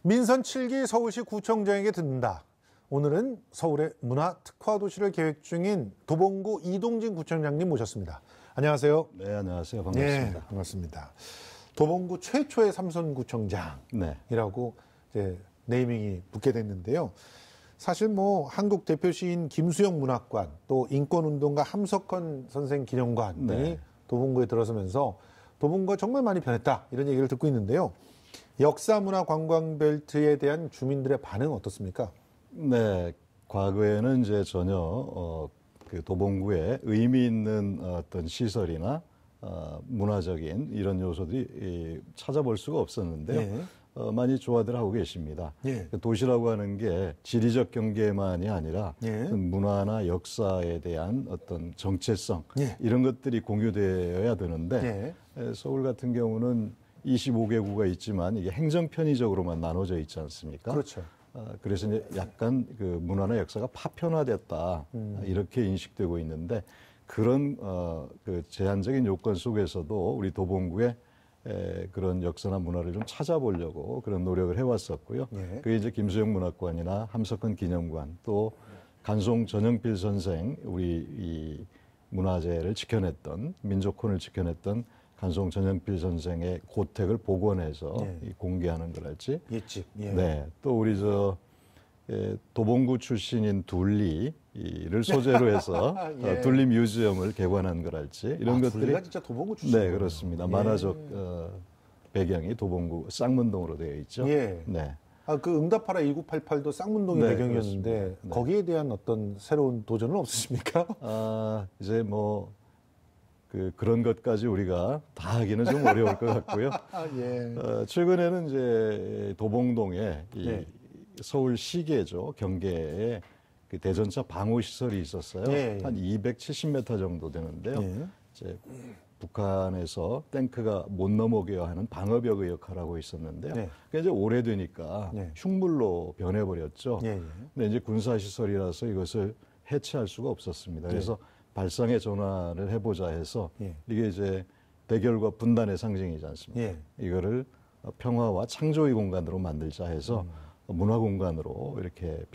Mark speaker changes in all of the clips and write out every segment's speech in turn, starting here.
Speaker 1: 민선 7기 서울시 구청장에게 듣는다. 오늘은 서울의 문화 특화 도시를 계획 중인 도봉구 이동진 구청장님 모셨습니다. 안녕하세요.
Speaker 2: 네, 안녕하세요. 반갑습니다.
Speaker 1: 네, 반갑습니다. 도봉구 최초의 삼선구청장이라고 이제 네이밍이 붙게 됐는데요. 사실 뭐 한국 대표 시인 김수영 문학관, 또 인권운동가 함석헌 선생 기념관이
Speaker 2: 네.
Speaker 1: 도봉구에 들어서면서 도봉구가 정말 많이 변했다, 이런 얘기를 듣고 있는데요. 역사 문화 관광 벨트에 대한 주민들의 반응은 어떻습니까?
Speaker 2: 네, 과거에는 이제 전혀 그 도봉구에 의미 있는 어떤 시설이나 문화적인 이런 요소들이 찾아볼 수가 없었는데요.
Speaker 1: 예.
Speaker 2: 많이 좋아들 하고 계십니다.
Speaker 1: 예.
Speaker 2: 도시라고 하는 게 지리적 경계만이 아니라
Speaker 1: 예.
Speaker 2: 그 문화나 역사에 대한 어떤 정체성,
Speaker 1: 예.
Speaker 2: 이런 것들이 공유되어야 되는데 서울 같은 경우는 25개구가 있지만 이게 행정 편의적으로만 나눠져 있지 않습니까?
Speaker 1: 그렇죠.
Speaker 2: 그래서 이제 약간 그 문화나 역사가 파편화됐다, 이렇게 인식되고 있는데, 그런 그 제한적인 요건 속에서도 우리 도봉구에 그런 역사나 문화를 좀 찾아보려고 그런 노력을 해왔었고요.
Speaker 1: 예.
Speaker 2: 그게 이제 김수영 문학관이나 함석헌 기념관, 또 간송 전영필 선생, 우리 이 문화재를 지켜냈던, 민족혼을 지켜냈던 간송 전영필 선생의 고택을 복원해서 공개하는 거랄지.
Speaker 1: 옛집. 예.
Speaker 2: 네. 또 우리 도봉구 출신인 둘리를 소재로 해서
Speaker 1: 예.
Speaker 2: 둘리 뮤지엄을 개관한 거랄지, 이런 것들이.
Speaker 1: 둘리가 진짜 도봉구 출신이에요.
Speaker 2: 네, 그렇습니다.
Speaker 1: 예.
Speaker 2: 만화적 배경이 도봉구 쌍문동으로 되어 있죠.
Speaker 1: 예.
Speaker 2: 네.
Speaker 1: 그 응답하라 1988도 쌍문동이
Speaker 2: 네,
Speaker 1: 배경이었는데
Speaker 2: 그렇습니다. 네.
Speaker 1: 거기에 대한 어떤 새로운 도전은 없으십니까?
Speaker 2: 이제 그런 것까지 우리가 다 하기는 좀 어려울 것 같고요.
Speaker 1: 예.
Speaker 2: 최근에는 이제 도봉동에 이
Speaker 1: 네.
Speaker 2: 서울 시계죠, 경계에 그 대전차 방호 시설이 있었어요.
Speaker 1: 예, 예.
Speaker 2: 한 270m 정도 되는데요.
Speaker 1: 예.
Speaker 2: 이제 북한에서 탱크가 못 넘어오게 하는 방어벽의 역할을 하고 있었는데요.
Speaker 1: 네.
Speaker 2: 그게 이제 오래되니까
Speaker 1: 네.
Speaker 2: 흉물로 변해버렸죠.
Speaker 1: 예, 예.
Speaker 2: 근데 이제 군사시설이라서 이것을 해체할 수가 없었습니다. 그래서 발상의 전환을 해보자 해서 이게 이제 대결과 분단의 상징이지 않습니까? 이거를 평화와 창조의 공간으로 만들자 해서 문화 공간으로 이렇게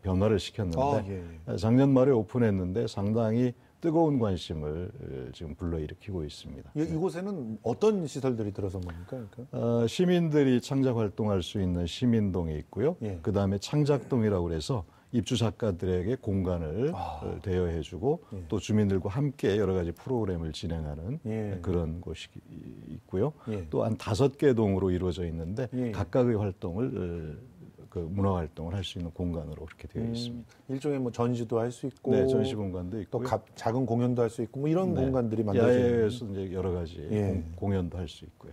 Speaker 2: 변화를 시켰는데, 작년 말에 오픈했는데 상당히 뜨거운 관심을 지금 불러일으키고 있습니다.
Speaker 1: 이곳에는 어떤 시설들이 들어선 겁니까? 그러니까?
Speaker 2: 시민들이 창작 활동할 수 있는 시민동이 있고요. 그 다음에 창작동이라고 해서 입주 작가들에게 공간을 대여해주고 또 주민들과 함께 여러 가지 프로그램을 진행하는 그런 곳이 있고요. 또 한 5개 동으로 이루어져 있는데 각각의 활동을 그 문화 활동을 할 수 있는 공간으로 그렇게 되어 있습니다.
Speaker 1: 일종의 뭐 전시도 할 수 있고,
Speaker 2: 네, 전시 공간도 있고,
Speaker 1: 또 작은 공연도 할 수 있고, 뭐 이런 공간들이 만들어져 있는.
Speaker 2: 야외에서 이제 여러 가지 공연도 할 수 있고요.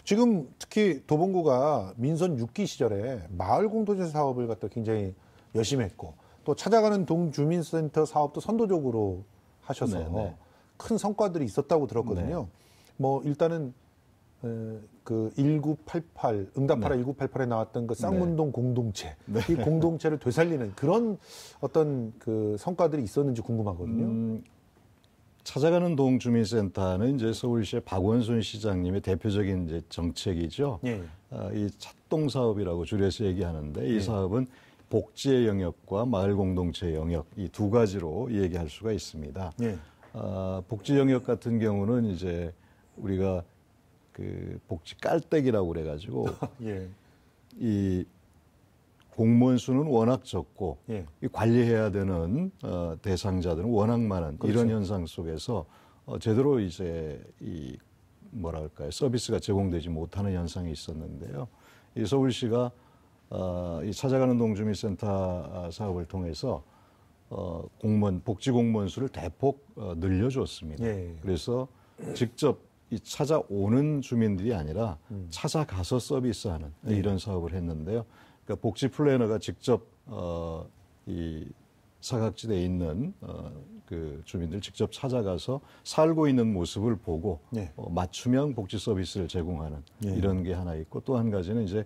Speaker 1: 지금 특히 도봉구가 민선 6기 시절에 마을 공동체 사업을 갖다 굉장히 열심히 했고, 또 찾아가는 동주민센터 사업도 선도적으로 하셔서 큰 성과들이 있었다고 들었거든요. 뭐 일단은 그 1988 응답하라 1988에 나왔던 그 쌍문동 공동체, 이 공동체를 되살리는 그런 어떤 그 성과들이 있었는지 궁금하거든요.
Speaker 2: 찾아가는 동주민센터는 이제 서울시의 박원순 시장님의 대표적인 이제 정책이죠. 이 찾동 사업이라고 줄여서 얘기하는데, 이 사업은 복지의 영역과 마을 공동체 영역, 이 두 가지로 얘기할 수가 있습니다. 복지 영역 같은 경우는 이제 우리가 그 복지 깔때기라고 그래가지고 이 공무원 수는 워낙 적고 이 관리해야 되는 대상자들은 워낙 많은 이런 현상 속에서 제대로 이제 이 뭐랄까요, 서비스가 제공되지 못하는 현상이 있었는데요. 이 서울시가 이 찾아가는 동주민센터 사업을 통해서 복지 공무원 수를 대폭 늘려줬습니다. 그래서 직접 이 찾아오는 주민들이 아니라 찾아가서 서비스하는 이런 사업을 했는데요. 그러니까 복지 플래너가 직접 이 사각지대에 있는 그 주민들 직접 찾아가서 살고 있는 모습을 보고 맞춤형 복지 서비스를 제공하는 이런 게 하나 있고, 또 한 가지는 이제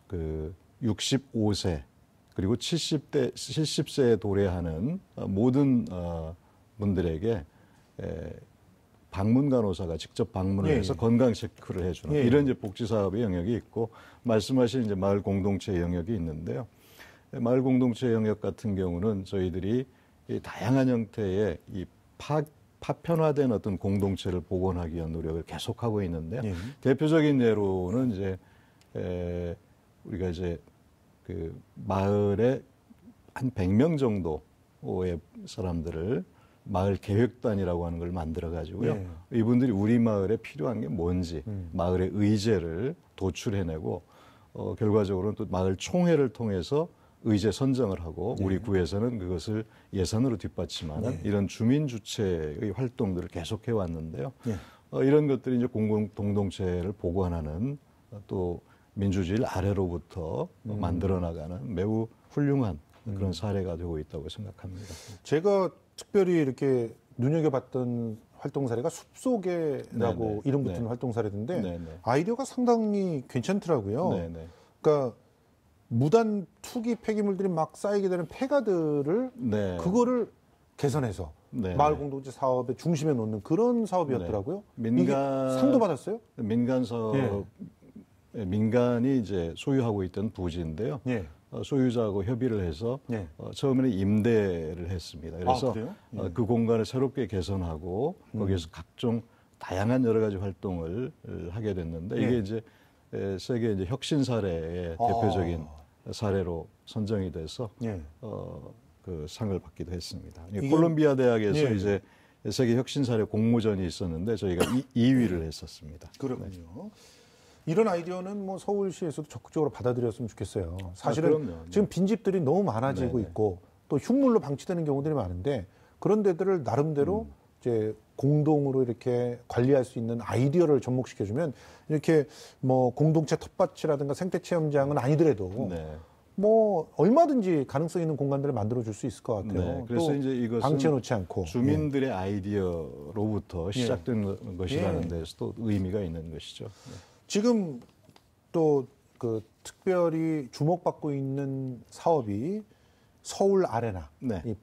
Speaker 2: 그 65세 그리고 70세에 도래하는 모든 분들에게 방문 간호사가 직접 방문을 해서 건강 체크를 해주는 이런 이제 복지 사업의 영역이 있고 말씀하신 이제 마을 공동체 영역이 있는데요. 마을 공동체 영역 같은 경우는 저희들이 이 다양한 형태의 이 파편화된 어떤 공동체를 복원하기 위한 노력을 계속하고 있는데요. 대표적인 예로는 이제 우리가 이제 그 마을에 한 100명 정도의 사람들을 마을 계획단이라고 하는 걸 만들어 가지고요. 이분들이 우리 마을에 필요한 게 뭔지 마을의 의제를 도출해내고 결과적으로는 또 마을 총회를 통해서 의제 선정을 하고 우리 구에서는 그것을 예산으로 뒷받침하는 이런 주민 주체의 활동들을 계속해 왔는데요. 이런 것들이 이제 공공 동동체를 복원하는 또 민주주의를 아래로부터 만들어 나가는 매우 훌륭한 그런 사례가 되고 있다고 생각합니다.
Speaker 1: 제가 특별히 이렇게 눈여겨봤던 활동 사례가 숲속에라고 이름 붙은 활동 사례인데 아이디어가 상당히 괜찮더라고요. 그러니까 무단 투기 폐기물들이 막 쌓이게 되는 폐가들을 그거를 개선해서 마을 공동체 사업의 중심에 놓는 그런 사업이었더라고요. 이게 상도 받았어요?
Speaker 2: 민간 사업, 민간이 이제 소유하고 있던 부지인데요. 소유자하고 협의를 해서 처음에는 임대를 했습니다. 그래서 그 공간을 새롭게 개선하고 거기에서 각종 다양한 여러 가지 활동을 하게 됐는데 이게 이제 세계 이제 혁신 사례의 대표적인 사례로 선정이 돼서 그 상을 받기도 했습니다. 콜롬비아 대학에서 이제 세계 혁신 사례 공모전이 있었는데 저희가 2위를 했었습니다.
Speaker 1: 그렇군요. 이런 아이디어는 뭐 서울시에서도 적극적으로 받아들였으면 좋겠어요. 사실은 지금 빈집들이 너무 많아지고 있고 또 흉물로 방치되는 경우들이 많은데 그런 데들을 나름대로 이제 공동으로 이렇게 관리할 수 있는 아이디어를 접목시켜주면 이렇게 뭐 공동체 텃밭이라든가 생태체험장은 아니더라도 뭐 얼마든지 가능성 있는 공간들을 만들어줄 수 있을 것 같아요.
Speaker 2: 그래서 이제 이것은
Speaker 1: 방치해놓지 않고
Speaker 2: 주민들의 아이디어로부터 시작된 것이라는 데서도 의미가 있는 것이죠.
Speaker 1: 지금 또 그 특별히 주목받고 있는 사업이 서울 아레나, 이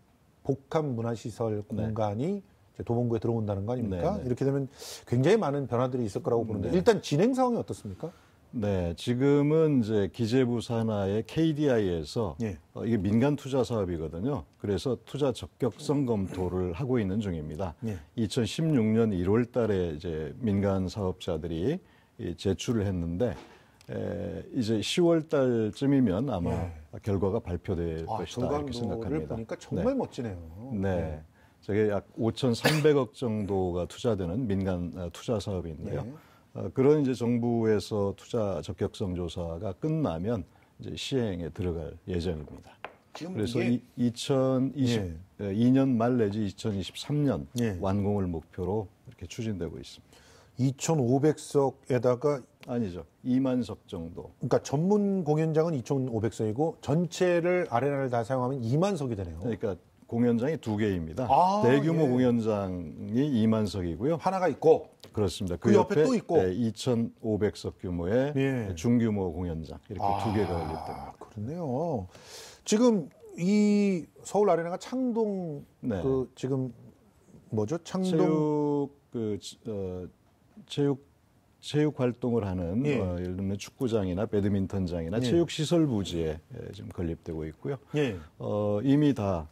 Speaker 1: 복합 문화시설 공간이 이제 도봉구에 들어온다는 거 아닙니까? 이렇게 되면 굉장히 많은 변화들이 있을 거라고 보는데 일단 진행 상황이 어떻습니까?
Speaker 2: 네, 지금은 이제 기재부 산하의 KDI에서 이게 민간 투자 사업이거든요. 그래서 투자 적격성 검토를 하고 있는 중입니다. 2016년 1월 달에 이제 민간 사업자들이 제출을 했는데 이제 10월 달쯤이면 아마 결과가 발표될 것이다 이렇게 생각합니다.
Speaker 1: 보니까 정말 멋지네요.
Speaker 2: 네. 저게 약 5,300억 정도가 투자되는 민간 투자 사업인데요. 그런 이제 정부에서 투자 적격성 조사가 끝나면 이제 시행에 들어갈 예정입니다. 그래서 2022년 말 내지 2023년 완공을 목표로 이렇게 추진되고 있습니다.
Speaker 1: 2,500석에다가
Speaker 2: 아니죠. 2만 석 정도.
Speaker 1: 그러니까 전문 공연장은 2,500석이고 전체를 아레나를 다 사용하면 2만 석이 되네요.
Speaker 2: 그러니까 공연장이 2개입니다. 대규모 공연장이 2만 석이고요.
Speaker 1: 하나가 있고
Speaker 2: 그렇습니다.
Speaker 1: 그 옆에 또 있고
Speaker 2: 2,500석 규모의 중규모 공연장 이렇게 2개가 열립니다.
Speaker 1: 그렇네요. 지금 이 서울 아레나가 창동 그 지금 뭐죠? 창동
Speaker 2: 체육 활동을 하는 예를 들면 축구장이나 배드민턴장이나 체육 시설 부지에 지금 건립되고 있고요. 이미 다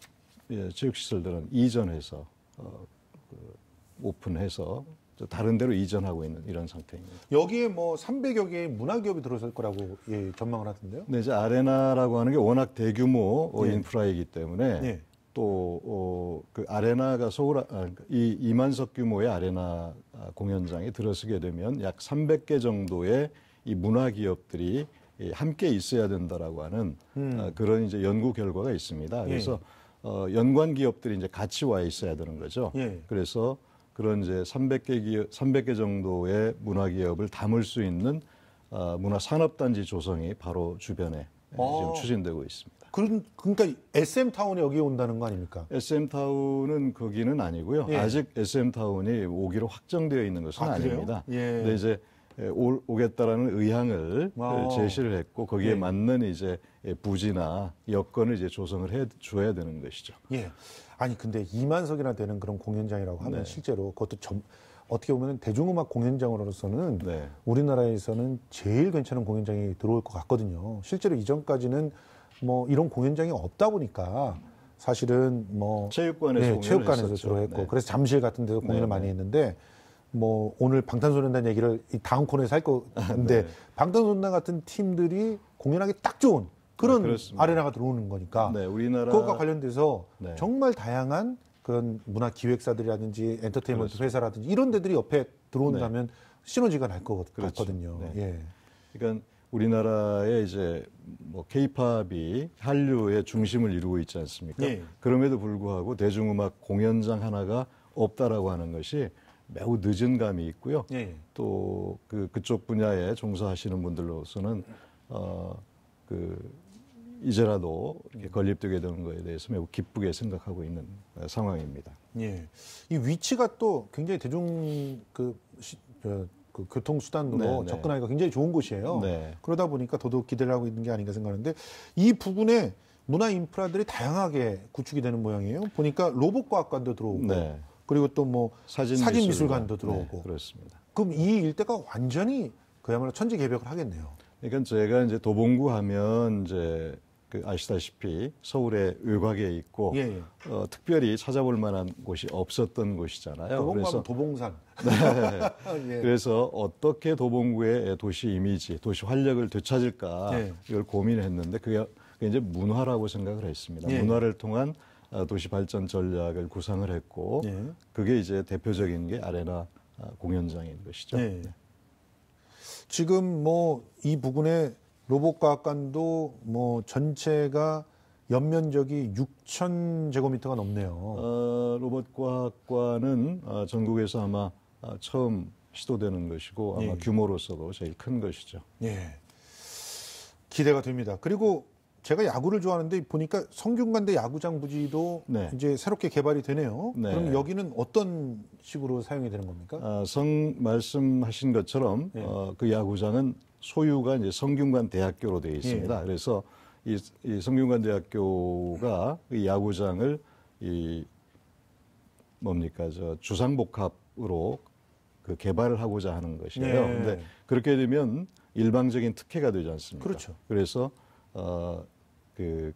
Speaker 2: 체육 시설들은 이전해서 오픈해서 다른 데로 이전하고 있는 이런 상태입니다.
Speaker 1: 여기에 뭐 300여 개의 문화기업이 들어설 거라고 전망을 하던데요.
Speaker 2: 네, 이제 아레나라고 하는 게 워낙 대규모 인프라이기 때문에 또 그 아레나가 이 2만석 규모의 아레나 공연장에 들어서게 되면 약 300개 정도의 이 문화기업들이 함께 있어야 된다라고 하는 그런 이제 연구 결과가 있습니다. 그래서 연관 기업들이 이제 같이 와 있어야 되는 거죠. 그래서 그런 이제 300개 정도의 문화기업을 담을 수 있는 문화산업단지 조성이 바로 주변에 지금 추진되고 있습니다.
Speaker 1: 그러니까 SM타운이 여기에 온다는 거 아닙니까?
Speaker 2: SM타운은 거기는 아니고요. 아직 SM타운이 오기로 확정되어 있는 것은 아닙니다. 근데 이제 오겠다라는 의향을 제시를 했고 거기에 맞는 이제 부지나 여건을 이제 조성을 해 줘야 되는 것이죠.
Speaker 1: 아니 근데 2만석이나 되는 그런 공연장이라고 하면 실제로 그것도 어떻게 보면 대중음악 공연장으로서는
Speaker 2: 네.
Speaker 1: 우리나라에서는 제일 괜찮은 공연장이 들어올 것 같거든요. 실제로 이전까지는 뭐 이런 공연장이 없다 보니까 사실은 뭐
Speaker 2: 체육관에서
Speaker 1: 체육관에서 주로 했고
Speaker 2: 네.
Speaker 1: 그래서 잠실 같은 데서 공연을
Speaker 2: 네,
Speaker 1: 많이
Speaker 2: 네.
Speaker 1: 했는데 뭐 오늘 방탄소년단 얘기를 이 다음 코너에서 할 건데
Speaker 2: 네.
Speaker 1: 방탄소년단 같은 팀들이 공연하기 딱 좋은 그런
Speaker 2: 그렇습니다.
Speaker 1: 아레나가 들어오는 거니까
Speaker 2: 네, 우리나라
Speaker 1: 그것과 관련돼서
Speaker 2: 네.
Speaker 1: 정말 다양한 그런 문화 기획사들이라든지 엔터테인먼트
Speaker 2: 그렇습니다.
Speaker 1: 회사라든지 이런 데들이 옆에 들어온다면 시너지가 날 것
Speaker 2: 그렇죠.
Speaker 1: 같거든요.
Speaker 2: 네.
Speaker 1: 예.
Speaker 2: 그러니까 우리나라의 이제 뭐 케이팝이 한류의 중심을 이루고 있지 않습니까?
Speaker 1: 예.
Speaker 2: 그럼에도 불구하고 대중음악 공연장 하나가 없다라고 하는 것이 매우 늦은 감이 있고요.
Speaker 1: 예.
Speaker 2: 또 그쪽 분야에 종사하시는 분들로서는 이제라도 이렇게 건립되게 되는 것에 대해서 매우 기쁘게 생각하고 있는 상황입니다.
Speaker 1: 예. 이 위치가 또 굉장히 대중 교통수단으로
Speaker 2: 네, 네.
Speaker 1: 접근하기가 굉장히 좋은 곳이에요.
Speaker 2: 네.
Speaker 1: 그러다 보니까 더더욱 기대를 하고 있는 게 아닌가 생각하는데 이 부근에 문화 인프라들이 다양하게 구축이 되는 모양이에요. 보니까 로봇과학관도 들어오고
Speaker 2: 네.
Speaker 1: 그리고 또 뭐
Speaker 2: 사진미술관도
Speaker 1: 사진미술관도 들어오고
Speaker 2: 네, 그렇습니다.
Speaker 1: 그럼 이 일대가 완전히 그야말로 천지개벽을 하겠네요.
Speaker 2: 그러니까 제가 이제 도봉구 하면 이제 아시다시피 서울의 외곽에 있고
Speaker 1: 예, 예.
Speaker 2: 특별히 찾아볼 만한 곳이 없었던 곳이잖아요.
Speaker 1: 도봉구하면 도봉산. 예.
Speaker 2: 그래서 어떻게 도봉구의 도시 이미지, 도시 활력을 되찾을까
Speaker 1: 예.
Speaker 2: 이걸 고민했는데 그게 이제 문화라고 생각을 했습니다.
Speaker 1: 예.
Speaker 2: 문화를 통한 도시 발전 전략을 구상을 했고
Speaker 1: 예.
Speaker 2: 그게 이제 대표적인 게 아레나 공연장인 것이죠.
Speaker 1: 예. 지금 뭐 이 부근에 로봇과학관도 뭐 전체가 연면적이 6,000제곱미터가 넘네요.
Speaker 2: 로봇과학관은 전국에서 아마 처음 시도되는 것이고 아마
Speaker 1: 예.
Speaker 2: 규모로서도 제일 큰 것이죠.
Speaker 1: 예. 기대가 됩니다. 그리고 제가 야구를 좋아하는데 보니까 성균관대 야구장 부지도
Speaker 2: 네.
Speaker 1: 이제 새롭게 개발이 되네요.
Speaker 2: 네.
Speaker 1: 그럼 여기는 어떤 식으로 사용이 되는 겁니까?
Speaker 2: 말씀하신 것처럼
Speaker 1: 예.
Speaker 2: 그 야구장은 소유가 이제 성균관 대학교로 되어 있습니다.
Speaker 1: 예.
Speaker 2: 그래서 이 성균관 대학교가 이 야구장을 주상복합으로 개발을 하고자 하는 것이에요.
Speaker 1: 예.
Speaker 2: 근데 그렇게 되면 일방적인 특혜가 되지 않습니까?
Speaker 1: 그렇죠.
Speaker 2: 그래서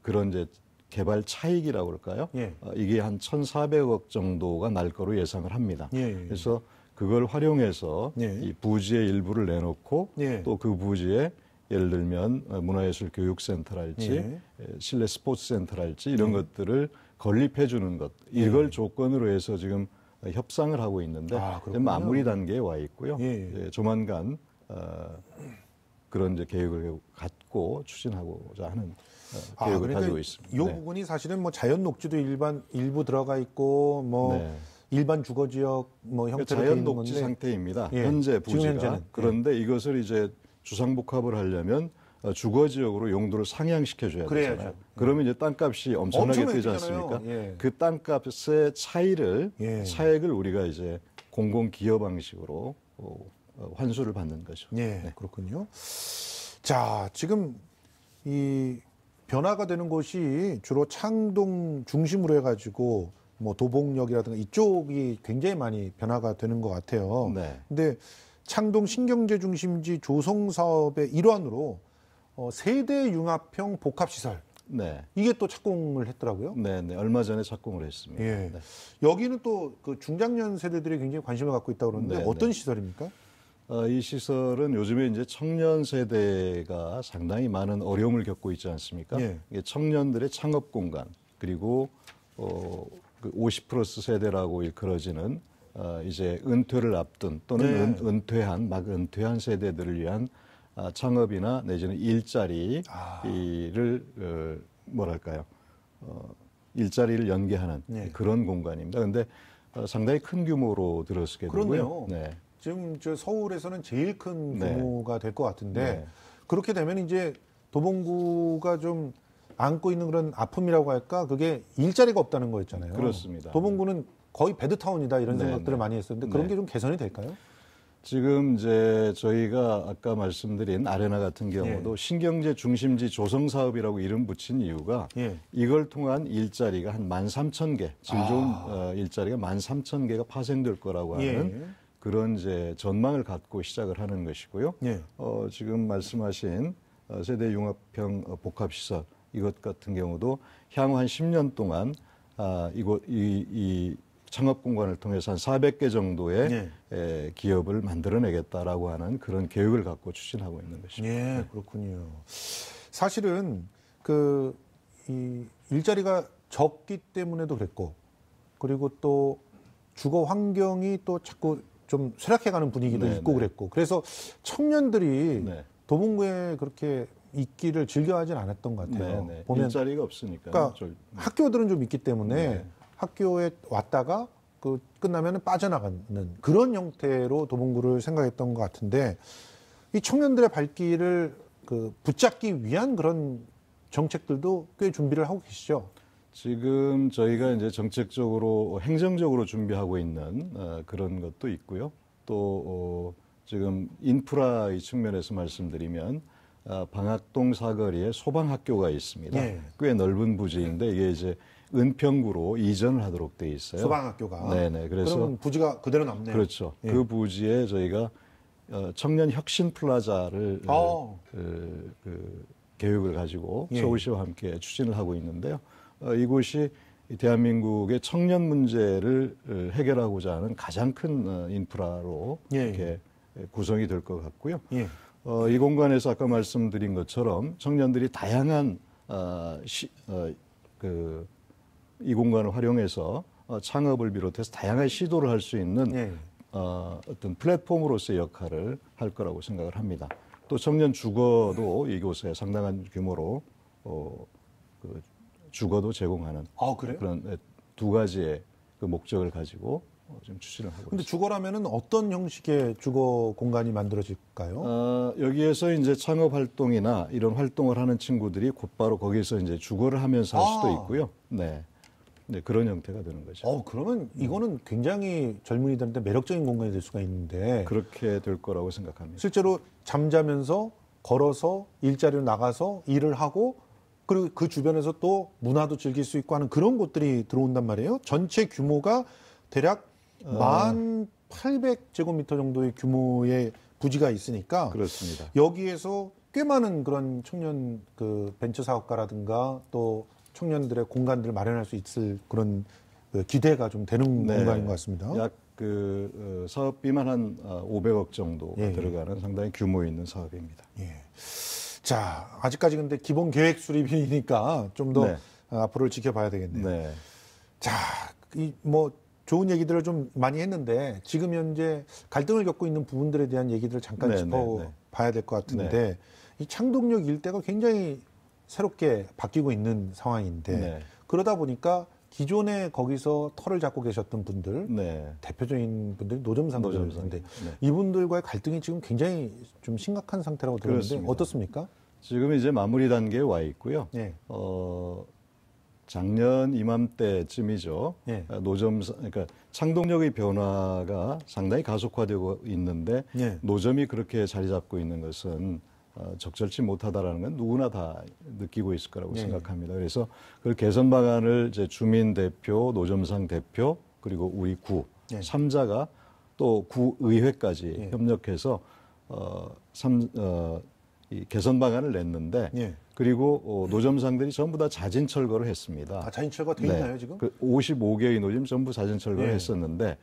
Speaker 2: 그런 이제 개발 차익이라고 그럴까요?
Speaker 1: 예.
Speaker 2: 이게 한 1,400억 정도가 날 거로 예상을 합니다.
Speaker 1: 예.
Speaker 2: 그래서 그걸 활용해서
Speaker 1: 예.
Speaker 2: 이 부지의 일부를 내놓고
Speaker 1: 예.
Speaker 2: 또 그 부지에 예를 들면 문화예술교육센터랄지
Speaker 1: 예.
Speaker 2: 실내 스포츠센터랄지 이런 것들을 건립해 주는 것 이걸 조건으로 해서 지금 협상을 하고 있는데
Speaker 1: 그렇군요.
Speaker 2: 마무리 단계에 와 있고요.
Speaker 1: 예.
Speaker 2: 조만간 그런 이제 계획을 갖고 추진하고자 하는 계획을
Speaker 1: 그러니까
Speaker 2: 가지고 있습니다.
Speaker 1: 이 부분이 사실은 뭐 자연 녹지도 일부 들어가 있고 뭐
Speaker 2: 네.
Speaker 1: 일반 주거 지역 뭐 형태로 되어
Speaker 2: 자연
Speaker 1: 있는
Speaker 2: 녹지
Speaker 1: 건데
Speaker 2: 상태입니다.
Speaker 1: 예,
Speaker 2: 현재
Speaker 1: 지금
Speaker 2: 부지가.
Speaker 1: 현재는.
Speaker 2: 그런데 이것을 이제 주상복합을 하려면 주거 지역으로 용도를 상향시켜줘야
Speaker 1: 그래야죠.
Speaker 2: 되잖아요. 그러면 이제 땅값이 엄청나게
Speaker 1: 엄청나게
Speaker 2: 뛰지
Speaker 1: 뛰잖아요.
Speaker 2: 않습니까?
Speaker 1: 예.
Speaker 2: 그 땅값의
Speaker 1: 예.
Speaker 2: 차액을 우리가 이제 공공기여 방식으로 환수를 받는 거죠.
Speaker 1: 예,
Speaker 2: 네.
Speaker 1: 그렇군요. 자, 지금 이 변화가 되는 곳이 주로 창동 중심으로 해가지고 뭐 도봉역이라든가 이쪽이 굉장히 많이 변화가 되는 것 같아요.
Speaker 2: 네.
Speaker 1: 근데 창동 신경제 중심지 조성 사업의 일환으로 세대 융합형 복합시설
Speaker 2: 네.
Speaker 1: 이게 또 착공을 했더라고요.
Speaker 2: 네, 네. 얼마 전에 착공을 했습니다.
Speaker 1: 예.
Speaker 2: 네.
Speaker 1: 여기는 또 그 중장년 세대들이 굉장히 관심을 갖고 있다고 그러는데
Speaker 2: 네,
Speaker 1: 어떤
Speaker 2: 네.
Speaker 1: 시설입니까?
Speaker 2: 이 시설은 요즘에 이제 청년 세대가 상당히 많은 어려움을 겪고 있지 않습니까?
Speaker 1: 예.
Speaker 2: 이게 청년들의 창업 공간 그리고 50 플러스 세대라고 일컬어지는 이제 은퇴를 앞둔 또는
Speaker 1: 네.
Speaker 2: 막 은퇴한 세대들을 위한 창업이나 내지는 일자리를 일자리를 연계하는
Speaker 1: 네.
Speaker 2: 그런 공간입니다. 그런데 상당히 큰 규모로 들어서게 되고요.
Speaker 1: 그렇네요.
Speaker 2: 네.
Speaker 1: 지금 저 서울에서는 제일 큰
Speaker 2: 네.
Speaker 1: 규모가 될 것 같은데
Speaker 2: 네.
Speaker 1: 그렇게 되면 이제 도봉구가 좀 안고 있는 그런 아픔이라고 할까 그게 일자리가 없다는 거였잖아요.
Speaker 2: 그렇습니다.
Speaker 1: 도봉구는 거의 베드타운이다 이런
Speaker 2: 네,
Speaker 1: 생각들을
Speaker 2: 네.
Speaker 1: 많이 했었는데 그런
Speaker 2: 네.
Speaker 1: 게 좀 개선이 될까요?
Speaker 2: 지금 이제 저희가 아까 말씀드린 아레나 같은 경우도
Speaker 1: 예.
Speaker 2: 신경제 중심지 조성 사업이라고 이름 붙인 이유가
Speaker 1: 예.
Speaker 2: 이걸 통한 일자리가 한 13,000개, 질 좋은 일자리가 13,000개가 파생될 거라고 하는
Speaker 1: 예.
Speaker 2: 그런 이제 전망을 갖고 시작을 하는 것이고요.
Speaker 1: 예.
Speaker 2: 지금 말씀하신 세대 융합형 복합시설 이것 같은 경우도 향후 한 10년 동안 이 창업 공간을 통해서 한 400개 정도의 기업을 만들어내겠다라고 하는 그런 계획을 갖고 추진하고 있는 것입니다.
Speaker 1: 예, 그렇군요. 사실은 이 일자리가 적기 때문에도 그랬고, 그리고 또 주거 환경이 또 자꾸 좀 쇠락해가는 분위기도 있고 그랬고, 그래서 청년들이 도봉구에 그렇게 있기를 즐겨하진 않았던 것 같아요.
Speaker 2: 보면 일자리가 없으니까.
Speaker 1: 그러니까 학교들은 좀 있기 때문에 학교에 왔다가 끝나면 빠져나가는 그런 형태로 도봉구를 생각했던 것 같은데, 이 청년들의 발길을 붙잡기 위한 그런 정책들도 꽤 준비를 하고 계시죠?
Speaker 2: 지금 저희가 이제 정책적으로 행정적으로 준비하고 있는 그런 것도 있고요. 또 지금 인프라 이 측면에서 말씀드리면 방학동 사거리에 소방학교가 있습니다. 꽤 넓은 부지인데 이게 이제 은평구로 이전을 하도록 돼 있어요.
Speaker 1: 소방학교가.
Speaker 2: 네네. 그래서
Speaker 1: 그러면 부지가 그대로 남네요.
Speaker 2: 그렇죠. 그 부지에 저희가 청년 혁신 플라자를 계획을 가지고 서울시와 함께 추진을 하고 있는데요. 이곳이 대한민국의 청년 문제를 해결하고자 하는 가장 큰 인프라로 이렇게 구성이 될 것 같고요. 이 공간에서 아까 말씀드린 것처럼 청년들이 다양한 이 공간을 활용해서 창업을 비롯해서 다양한 시도를 할 수 있는 어떤 플랫폼으로서의 역할을 할 거라고 생각을 합니다. 또 청년 주거도 이곳에 상당한 규모로 주거도 제공하는 그런 두 가지의 목적을 가지고 지금 추진을 하고
Speaker 1: 근데
Speaker 2: 있습니다.
Speaker 1: 주거라면은 어떤 형식의 주거 공간이 만들어질까요?
Speaker 2: 여기에서 이제 창업 활동이나 이런 활동을 하는 친구들이 곧바로 거기서 이제 주거를 하면서 할 수도 있고요. 네, 그런 형태가 되는 거죠.
Speaker 1: 그러면 이거는 굉장히 젊은이들한테 매력적인 공간이 될 수가 있는데
Speaker 2: 그렇게 될 거라고 생각합니다.
Speaker 1: 실제로 잠자면서 걸어서 일자리로 나가서 일을 하고 그리고 그 주변에서 또 문화도 즐길 수 있고 하는 그런 곳들이 들어온단 말이에요. 전체 규모가 대략 1,800제곱미터 정도의 규모의 부지가 있으니까
Speaker 2: 그렇습니다.
Speaker 1: 여기에서 꽤 많은 그런 청년 벤처 사업가라든가 또 청년들의 공간들을 마련할 수 있을 그런 기대가 좀 되는 공간인 것 같습니다.
Speaker 2: 약 사업비만 한 500억 정도 들어가는 상당히 규모 있는 사업입니다.
Speaker 1: 자, 아직까지 근데 기본 계획 수립이니까 좀 더 앞으로를 지켜봐야 되겠네요. 자, 좋은 얘기들을 좀 많이 했는데 지금 현재 갈등을 겪고 있는 부분들에 대한 얘기들을 잠깐 짚어봐야 될 것 같은데 이 창동역 일대가 굉장히 새롭게 바뀌고 있는 상황인데 그러다 보니까 기존에 거기서 터를 잡고 계셨던 분들 대표적인 분들이 노점상들인데 이분들과의 갈등이 지금 굉장히 좀 심각한 상태라고 들었는데
Speaker 2: 그렇습니다.
Speaker 1: 어떻습니까?
Speaker 2: 지금 이제 마무리 단계에 와 있고요. 작년 이맘때쯤이죠. 그러니까 창동역의 변화가 상당히 가속화되고 있는데 노점이 그렇게 자리 잡고 있는 것은 적절치 못하다라는 건 누구나 다 느끼고 있을 거라고 생각합니다. 그래서 그 개선 방안을 이제 주민 대표, 노점상 대표 그리고 우리 구 3자가 또 구의회까지 협력해서 이 개선 방안을 냈는데 그리고 노점상들이 전부 다 자진 철거를 했습니다.
Speaker 1: 자진 철거 돼 있나요 지금?
Speaker 2: 55개의 노점 전부 자진 철거를 했었는데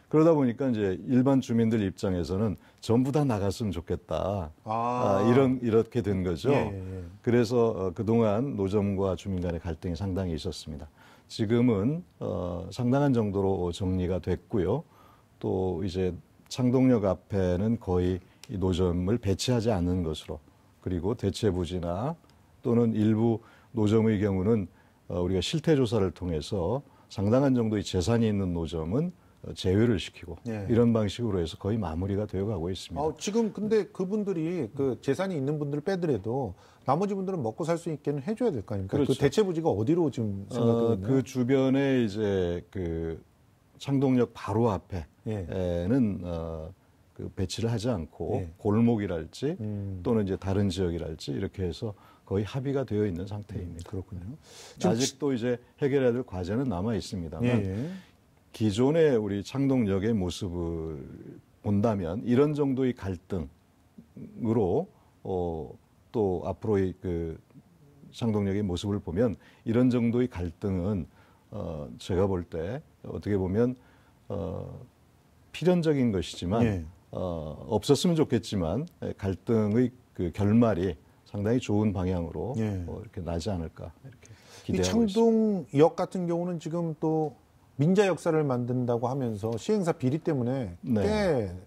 Speaker 2: 그러다 보니까 이제 일반 주민들 입장에서는 전부 다 나갔으면 좋겠다. 이렇게 된 거죠. 그래서 그동안 노점과 주민 간의 갈등이 상당히 있었습니다. 지금은 상당한 정도로 정리가 됐고요. 또 이제 창동역 앞에는 거의 이 노점을 배치하지 않는 것으로 그리고 대체 부지나 또는 일부 노점의 경우는 우리가 실태 조사를 통해서 상당한 정도의 재산이 있는 노점은 제외를 시키고 이런 방식으로 해서 거의 마무리가 되어가고 있습니다.
Speaker 1: 지금 근데 그분들이 재산이 있는 분들을 빼더라도 나머지 분들은 먹고 살 수 있게는 해줘야 될 거 아닙니까?
Speaker 2: 그렇죠.
Speaker 1: 그 대체 부지가 어디로 지금 생각되고 있나요?
Speaker 2: 그 주변에 이제 창동역 바로 앞에는 배치를 하지 않고 골목이랄지 또는 이제 다른 지역이랄지 이렇게 해서 거의 합의가 되어 있는 상태입니다.
Speaker 1: 그렇군요.
Speaker 2: 아직도 이제 해결해야 될 과제는 남아 있습니다만 기존의 우리 창동역의 모습을 본다면 이런 정도의 갈등으로 또 앞으로의 그 상동역의 모습을 보면 이런 정도의 갈등은 제가 볼 때 어떻게 보면 필연적인 것이지만
Speaker 1: 예.
Speaker 2: 없었으면 좋겠지만 갈등의 그 결말이 상당히 좋은 방향으로
Speaker 1: 예.
Speaker 2: 이렇게 나지 않을까 이렇게
Speaker 1: 이
Speaker 2: 기대하고 있습니다.
Speaker 1: 창동역 같은 경우는 지금 또 민자 역사를 만든다고 하면서 시행사 비리 때문에
Speaker 2: 네.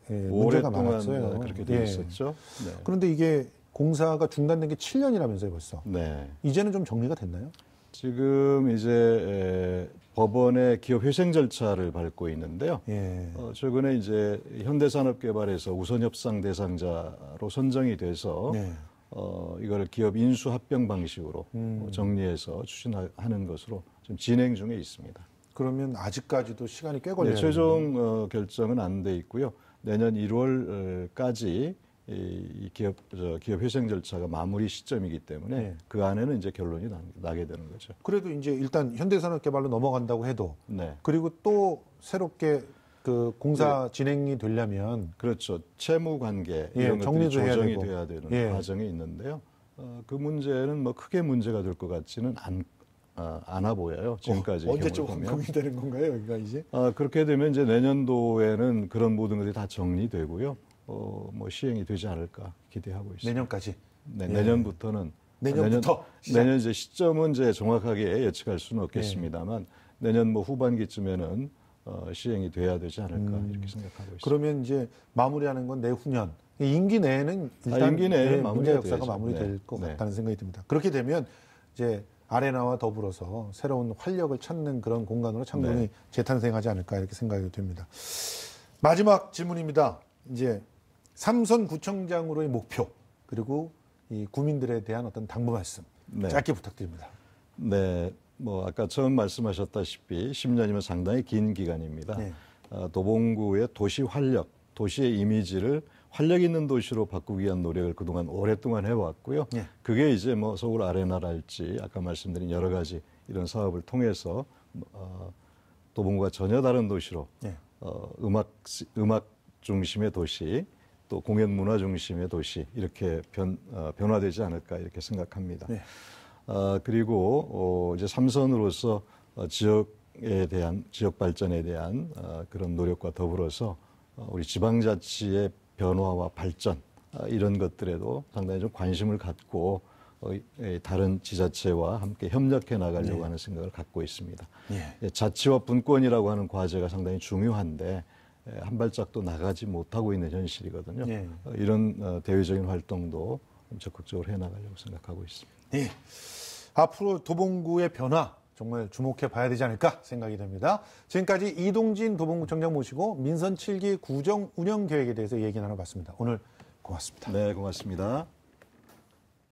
Speaker 1: 꽤 문제가
Speaker 2: 오랫동안
Speaker 1: 많았어요.
Speaker 2: 그렇게 돼
Speaker 1: 예.
Speaker 2: 있었죠. 네.
Speaker 1: 그런데 이게 공사가 중단된 게 7년이라면서요, 벌써.
Speaker 2: 네.
Speaker 1: 이제는 좀 정리가 됐나요?
Speaker 2: 지금 이제 법원의 기업 회생 절차를 밟고 있는데요.
Speaker 1: 예.
Speaker 2: 최근에 이제 현대산업개발에서 우선협상 대상자로 선정이 돼서
Speaker 1: 네.
Speaker 2: 이걸 기업 인수 합병 방식으로 정리해서 추진하는 것으로 지금 진행 중에 있습니다.
Speaker 1: 그러면 아직까지도 시간이 꽤 걸려요.
Speaker 2: 네, 최종 결정은 안 돼 있고요. 내년 1월까지 이 기업 회생 절차가 마무리 시점이기 때문에
Speaker 1: 네.
Speaker 2: 그 안에는 이제 결론이 나게 되는 거죠.
Speaker 1: 그래도 이제 일단 현대산업개발로 넘어간다고 해도
Speaker 2: 네.
Speaker 1: 그리고 또 새롭게 그 공사 진행이 되려면
Speaker 2: 그렇죠. 채무 관계
Speaker 1: 예,
Speaker 2: 이런 것들이
Speaker 1: 정리도 해야
Speaker 2: 조정이
Speaker 1: 되고.
Speaker 2: 돼야 되는
Speaker 1: 예.
Speaker 2: 과정이 있는데요. 그 문제는 뭐 크게 문제가 될 것 같지는 않아 보여요. 지금까지
Speaker 1: 언제쯤
Speaker 2: 보면.
Speaker 1: 완공이 되는 건가요, 여기가 이제?
Speaker 2: 그렇게 되면 이제 내년도에는 그런 모든 것들이 다 정리되고요. 뭐 시행이 되지 않을까 기대하고 있습니다.
Speaker 1: 내년까지.
Speaker 2: 네,
Speaker 1: 예.
Speaker 2: 내년부터는
Speaker 1: 내년부터 시작.
Speaker 2: 내년 이제 시점은 이제 정확하게 예측할 수는 없겠습니다만 내년 뭐 후반기쯤에는 시행이 돼야 되지 않을까 이렇게 생각하고 있습니다.
Speaker 1: 그러면 이제 마무리하는 건 내후년. 임기 내에는 일단
Speaker 2: 임기 내에
Speaker 1: 문제
Speaker 2: 마무리가
Speaker 1: 역사가
Speaker 2: 돼야죠.
Speaker 1: 마무리될
Speaker 2: 네.
Speaker 1: 것
Speaker 2: 네.
Speaker 1: 같다는 생각이 듭니다. 그렇게 되면 이제 아레나와 더불어서 새로운 활력을 찾는 그런 공간으로 창동이
Speaker 2: 네.
Speaker 1: 재탄생하지 않을까 이렇게 생각이 됩니다. 마지막 질문입니다. 이제 삼선구청장으로의 목표 그리고 이 구민들에 대한 어떤 당부 말씀
Speaker 2: 네.
Speaker 1: 짧게 부탁드립니다.
Speaker 2: 네, 뭐 아까 처음 말씀하셨다시피 10년이면 상당히 긴 기간입니다.
Speaker 1: 네.
Speaker 2: 도봉구의 도시 활력, 도시의 이미지를 활력 있는 도시로 바꾸기 위한 노력을 그동안 오랫동안 해왔고요.
Speaker 1: 네.
Speaker 2: 그게 이제 뭐 서울 아레나랄지 아까 말씀드린 여러 가지 이런 사업을 통해서 도봉구가 전혀 다른 도시로
Speaker 1: 네.
Speaker 2: 음악 중심의 도시, 또 공연 문화 중심의 도시 이렇게 변화되지 않을까 이렇게 생각합니다.
Speaker 1: 네.
Speaker 2: 그리고 이제 삼선으로서 지역에 대한 지역 발전에 대한 그런 노력과 더불어서 우리 지방자치의 변화와 발전 이런 것들에도 상당히 좀 관심을 갖고 다른 지자체와 함께 협력해 나가려고
Speaker 1: 네.
Speaker 2: 하는 생각을 갖고 있습니다.
Speaker 1: 예.
Speaker 2: 자치와 분권이라고 하는 과제가 상당히 중요한데 한 발짝도 나가지 못하고 있는 현실이거든요.
Speaker 1: 네.
Speaker 2: 이런 대외적인 활동도 적극적으로 해나가려고 생각하고 있습니다.
Speaker 1: 네. 앞으로 도봉구의 변화 정말 주목해 봐야 되지 않을까 생각이 됩니다. 지금까지 이동진 도봉구청장 모시고 민선 7기 구정 운영 계획에 대해서 얘기 나눠봤습니다. 오늘 고맙습니다.
Speaker 2: 네, 고맙습니다.